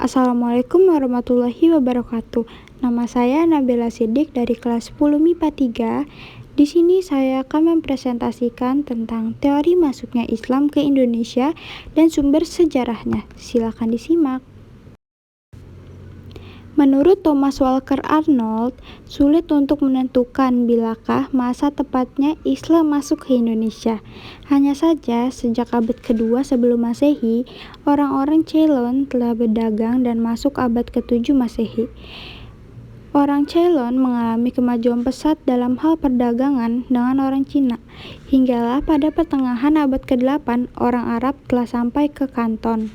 Assalamualaikum warahmatullahi wabarakatuh. Nama saya Nabila Siddiq dari kelas 10 MIPA 3. Di sini saya akan mempresentasikan tentang teori masuknya Islam ke Indonesia dan sumber sejarahnya. Silakan disimak. Menurut Thomas Walker Arnold, sulit untuk menentukan bilakah masa tepatnya Islam masuk ke Indonesia. Hanya saja, sejak abad kedua sebelum Masehi, orang-orang Ceylon telah berdagang dan masuk abad ke-7 Masehi. Orang Ceylon mengalami kemajuan pesat dalam hal perdagangan dengan orang Cina. Hinggalah pada pertengahan abad ke-8, orang Arab telah sampai ke Kanton.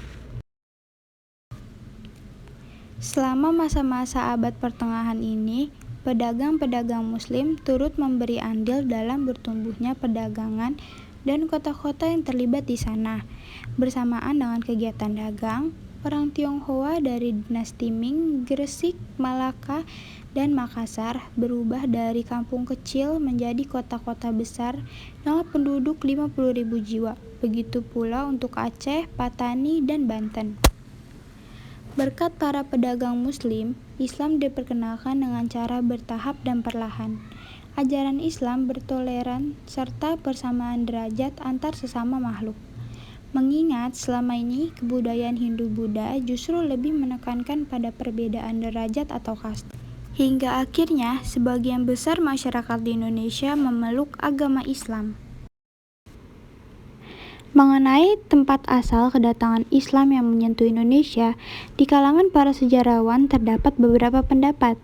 Selama masa-masa abad pertengahan ini, pedagang-pedagang Muslim turut memberi andil dalam bertumbuhnya perdagangan dan kota-kota yang terlibat di sana. Bersamaan dengan kegiatan dagang, orang Tionghoa dari dinasti Ming, Gresik, Malaka, dan Makassar berubah dari kampung kecil menjadi kota-kota besar dengan penduduk 50.000 jiwa. Begitu pula untuk Aceh, Patani, dan Banten. Berkat para pedagang Muslim, Islam diperkenalkan dengan cara bertahap dan perlahan. Ajaran Islam bertoleran serta persamaan derajat antar sesama makhluk. Mengingat selama ini kebudayaan Hindu-Buddha justru lebih menekankan pada perbedaan derajat atau kasta. Hingga akhirnya sebagian besar masyarakat di Indonesia memeluk agama Islam. Mengenai tempat asal kedatangan Islam yang menyentuh Indonesia, di kalangan para sejarawan terdapat beberapa pendapat.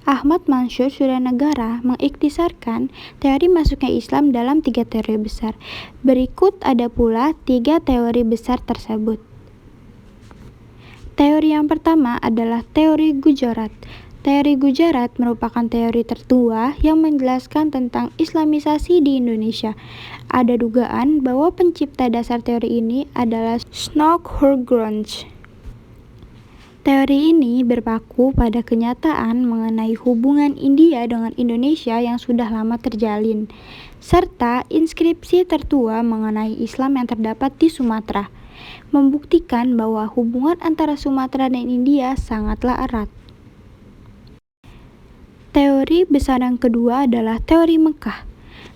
Ahmad Mansur Suranegara mengikhtisarkan teori masuknya Islam dalam 3 teori besar. Berikut ada pula 3 teori besar tersebut. Teori yang pertama adalah teori Gujarat. Teori Gujarat merupakan teori tertua yang menjelaskan tentang Islamisasi di Indonesia. Ada dugaan bahwa pencipta dasar teori ini adalah Snook Hurgronje. Teori ini berpaku pada kenyataan mengenai hubungan India dengan Indonesia yang sudah lama terjalin, serta inskripsi tertua mengenai Islam yang terdapat di Sumatera, membuktikan bahwa hubungan antara Sumatera dan India sangatlah erat. Teori besar yang kedua adalah teori Mekah.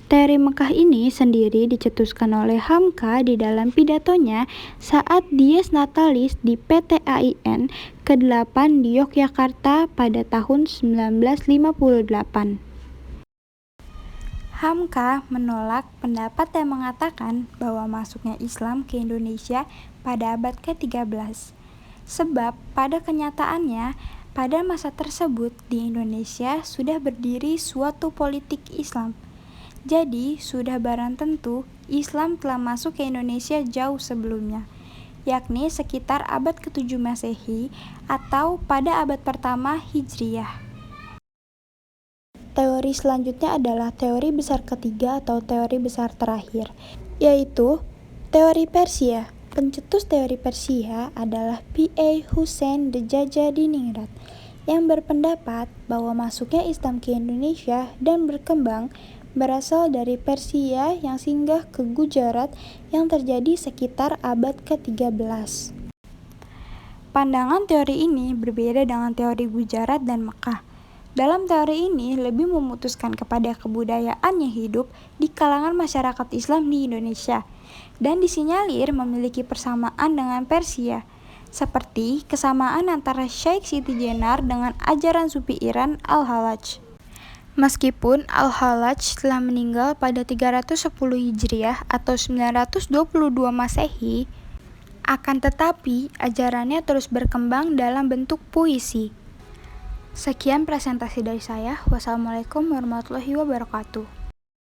Teori Mekah ini sendiri dicetuskan oleh Hamka di dalam pidatonya saat Dies Natalis di PTAIN ke-8 di Yogyakarta pada tahun 1958. Hamka menolak pendapat yang mengatakan bahwa masuknya Islam ke Indonesia pada abad ke-13. Sebab pada kenyataannya, pada masa tersebut di Indonesia sudah berdiri suatu politik Islam. Jadi sudah barang tentu Islam telah masuk ke Indonesia jauh sebelumnya, yakni sekitar abad ke-7 Masehi atau pada abad pertama Hijriyah. Teori selanjutnya adalah teori besar ketiga atau teori besar terakhir, yaitu teori Persia. Pencetus teori Persia adalah P.A. Hussein Dejjadiningrat yang berpendapat bahwa masuknya Islam ke Indonesia dan berkembang berasal dari Persia yang singgah ke Gujarat yang terjadi sekitar abad ke-13. Pandangan teori ini berbeda dengan teori Gujarat dan Mekah. Dalam teori ini lebih memutuskan kepada kebudayaan yang hidup di kalangan masyarakat Islam di Indonesia dan disinyalir memiliki persamaan dengan Persia, seperti kesamaan antara Syekh Siti Jenar dengan ajaran Sufi Iran Al-Hallaj. Meskipun Al-Hallaj telah meninggal pada 310 Hijriah atau 922 Masehi, akan tetapi ajarannya terus berkembang dalam bentuk puisi. Sekian presentasi dari saya. Wassalamualaikum warahmatullahi wabarakatuh.